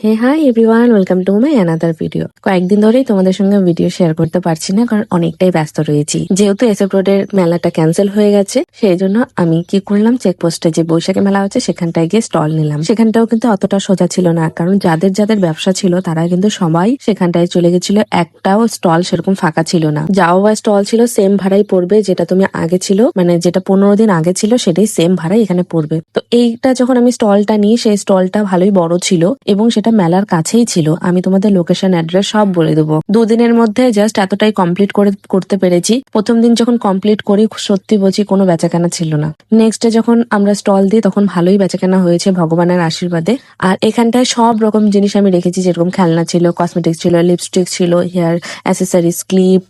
Hey hi everyone, welcome to my another video. কয়েকদিন ধরেই তোমাদের সঙ্গে ভিডিও শেয়ার করতে পারছি না, কারণ অনেকটাই ব্যস্ত রয়েছি। যেহেতু এসএফ রোডের মেলাটা ক্যান্সেল হয়ে গেছে, সেই জন্য আমি কি করলাম, চেকপোস্টে যে বৈশাখী মেলা হচ্ছে সেখানটায় গিয়ে স্টল নিলাম। সেখানটাও কিন্তু অতটা সোজা ছিল না, কারণ যাদের যাদের ব্যবসা ছিল তারা কিন্তু সবাই সেখানটায় চলে গেছিল। একটাও স্টল সেরকম ফাঁকা ছিল না। যাও বা স্টল ছিল সেম ভাড়াই পড়বে, যেটা তুমি আগে ছিল, মানে যেটা 15 দিন আগে ছিল সেটাই সেম ভাড়াই এখানে পড়বে। তো এইটা যখন আমি স্টলটা নিই, সেই স্টলটা ভালোই বড় ছিল এবং সেটা মেলার কাছেই ছিল। আমি তোমাদের লোকেশন অ্যাড্রেস সব বলে দেবো। দুদিনের মধ্যে জাস্ট এতটাই কমপ্লিট করতে পেরেছি। প্রথম দিন যখন কমপ্লিট করি, সত্যি বলছি কোনো বেচাকেনা ছিল না। নেক্সট ডে যখন আমরা স্টল দিই তখন ভালোই বেচাকেনা হয়েছে ভগবানের আশীর্বাদে। আর এখানটায় সব রকম জিনিস আমি রেখেছি, যেরকম খেলনা ছিল, কসমেটিক্স ছিল, লিপস্টিক ছিল, হেয়ার অ্যাসেসরিজ, ক্লিপ,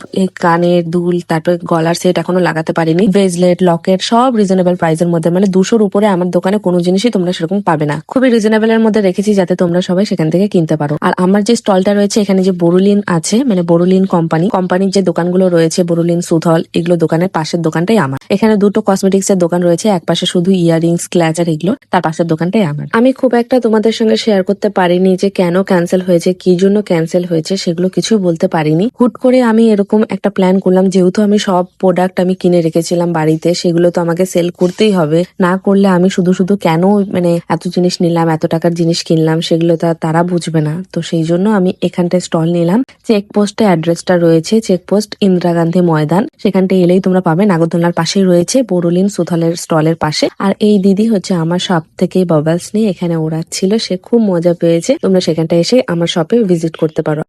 কানের দুল, তারপরে গলার সেট এখনো লাগাতে পারিনি, ব্রেসলেট, লকেট, সব রিজনেবল প্রাইসের মধ্যে। মানে 200-র উপরে আমার দোকানে কোনো জিনিসই তোমরা সেরকম পাবে না। খুবই রিজনেবল এর মধ্যে রেখেছি, যাতে তোমরা সবাই সেখান থেকে কিনতে পারো। আর আমার যে স্টলটা রয়েছে এখানে, যে বোরোলিন আছে, মানে বোরোলিন কোম্পানির যে দোকানগুলো রয়েছে, বোরোলিন, সুথল, এগুলো দোকানের পাশের দোকানটাই আমার। এখানে দুটো কসমেটিক্স এর দোকান রয়েছে, এক পাশে শুধু ইয়াররিংস, ক্ল্যাচার, এগুলো, তার পাশের দোকানটাই আমার। আমি খুব একটা তোমাদের সঙ্গে শেয়ার করতে পারিনি যে কেন ক্যান্সেল হয়েছে, কি জন্য ক্যান্সেল হয়েছে, সেগুলো কিছু বলতে পারিনি। হুট করে আমি এরকম একটা প্ল্যান করলাম, যেহেতু আমি সব প্রোডাক্ট আমি কিনে রেখেছিলাম বাড়িতে, সেগুলো তো আমাকে সেল করতেই হবে। না করলে আমি শুধু শুধু কেন মানে এত জিনিস নিলাম, এত টাকার জিনিস কিনলাম, সেগুলো তারা বুঝবে না। তো সেই জন্য আমি এখানটায় স্টল নিলাম। চেকপোস্টে অ্যাড্রেসটা রয়েছে, চেকপোস্ট ইন্দিরা গান্ধী ময়দান। সেখানটায় এলেই তোমরা পাবে। নাগরদোলনার পাশেই রয়েছে, বোরোলিন সুথলের স্টলের পাশে। আর এই দিদি হচ্ছে আমার শপ থেকে বাবলস নিয়ে এখানে ওড়াচ্ছিল, সে খুব মজা পেয়েছে। তোমরা সেখানটায় এসে আমার শপে ভিজিট করতে পারো।